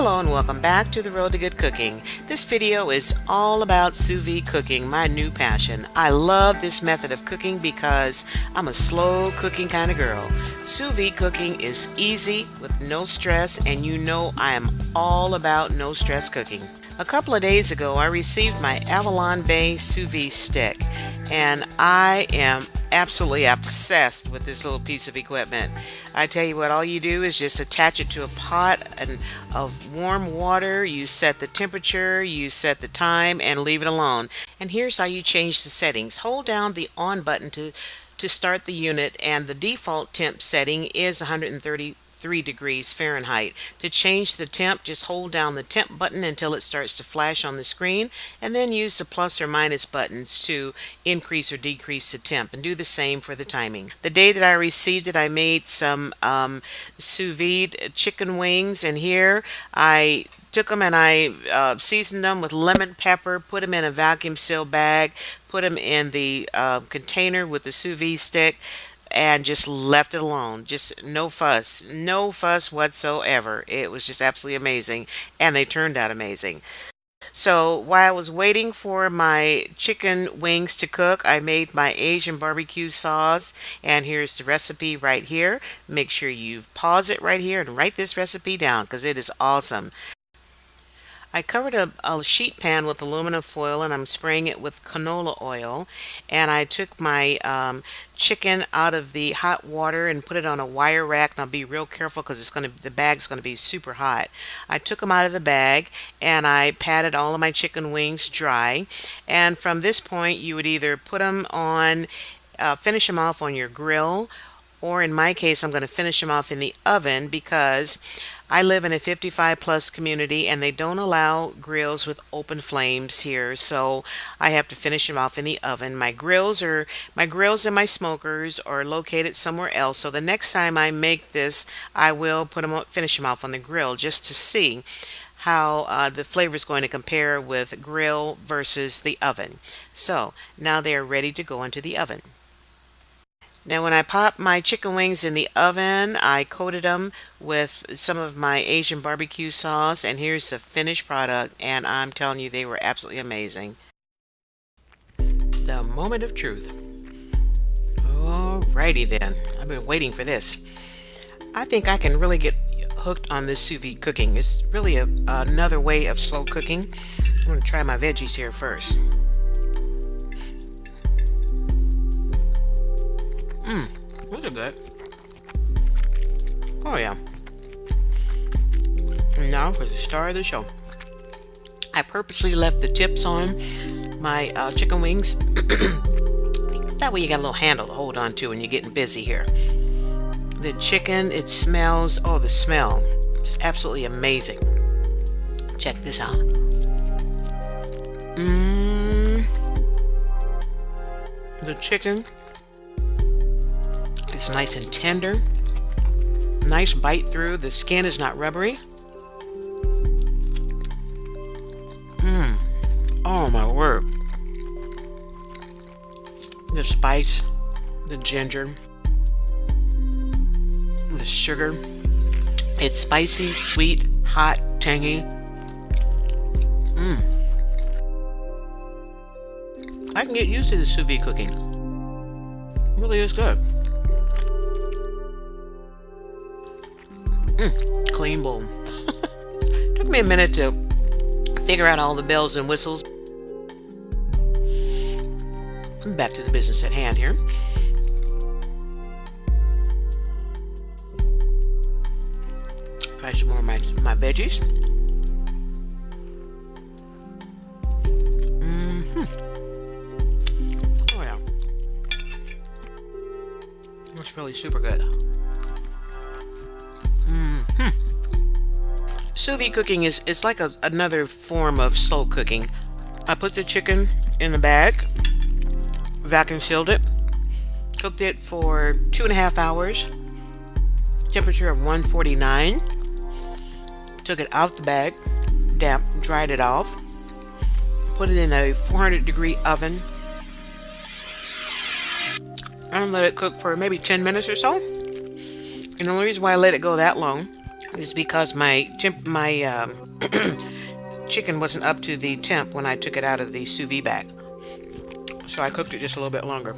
Hello and welcome back to the Road to Good Cooking. This video is all about sous vide cooking, my new passion. I love this method of cooking because I'm a slow cooking kind of girl. Sous vide cooking is easy with no stress, and you know I am all about no stress cooking. A couple of days ago I received my Avalon Bay sous vide stick, and I am absolutely obsessed with this little piece of equipment. I tell you what, all you do is just attach it to a pot of warm water. You set the temperature, you set the time, and leave it alone. And here's how you change the settings. Hold down the on button to start the unit, and the default temp setting is 133 degrees Fahrenheit. To change the temp, just hold down the temp button until it starts to flash on the screen, and then use the plus or minus buttons to increase or decrease the temp, and do the same for the timing. The day that I received it, I made some sous vide chicken wings, and here I took them and I seasoned them with lemon pepper, put them in a vacuum seal bag, put them in the container with the sous vide stick, and just left it alone. Just no fuss whatsoever. It was just absolutely amazing, and they turned out amazing. So while I was waiting for my chicken wings to cook, I made my Asian barbecue sauce, and here's the recipe right here. Make sure you pause it right here and write this recipe down because it is awesome. I covered a sheet pan with aluminum foil, and I'm spraying it with canola oil, and I took my chicken out of the hot water and put it on a wire rack, and I'll be real careful because the bag's going to be super hot. I took them out of the bag and I patted all of my chicken wings dry, and from this point you would either put them on, finish them off on your grill, or in my case I'm going to finish them off in the oven because I live in a 55 plus community and they don't allow grills with open flames here, so I have to finish them off in the oven. My grills and my smokers are located somewhere else, so the next time I make this I will finish them off on the grill just to see how the flavor is going to compare with grill versus the oven. So now they are ready to go into the oven. Now when I popped my chicken wings in the oven, I coated them with some of my Asian barbecue sauce, and here's the finished product, and I'm telling you they were absolutely amazing. The moment of truth. Alrighty then, I've been waiting for this. I think I can really get hooked on this sous vide cooking. It's really another way of slow cooking. I'm going to try my veggies here first. Those are good. Oh yeah. And now for the star of the show. I purposely left the tips on my chicken wings. That way you got a little handle to hold on to when you're getting busy here. The chicken, it smells, oh the smell, it's absolutely amazing. Check this out. The chicken, it's nice and tender. Nice bite through. The skin is not rubbery. Oh my word. The spice, the ginger, the sugar. It's spicy, sweet, hot, tangy. I can get used to the sous vide cooking. It really is good. Clean bowl. Took me a minute to figure out all the bells and whistles. Back to the business at hand here. Try some more of my veggies. Oh yeah. That's really super good. Sous vide cooking is like another form of slow cooking. I put the chicken in the bag, vacuum sealed it, cooked it for 2.5 hours, temperature of 149, took it out the bag, damp, dried it off, put it in a 400 degree oven, and let it cook for maybe 10 minutes or so. And the only reason why I let it go that long, is because my chicken wasn't up to the temp when I took it out of the sous vide bag. So I cooked it just a little bit longer.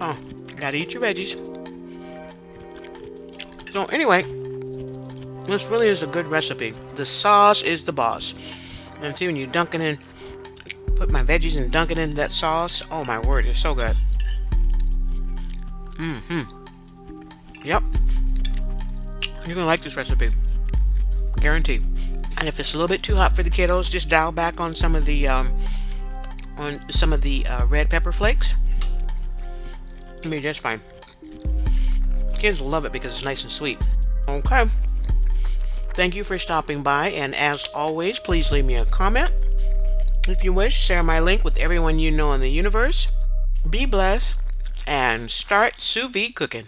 Oh, gotta eat your veggies. So anyway, this really is a good recipe. The sauce is the boss. And see, when you dunk it in, put my veggies and dunk it in that sauce. Oh my word, it's so good. Yep. You're gonna like this recipe. Guaranteed. And if it's a little bit too hot for the kiddos, just dial back on some of the red pepper flakes. It'll be just fine. Kids will love it because it's nice and sweet. Okay. Thank you for stopping by, and as always, please leave me a comment. If you wish, share my link with everyone you know in the universe. Be blessed, and start sous vide cooking.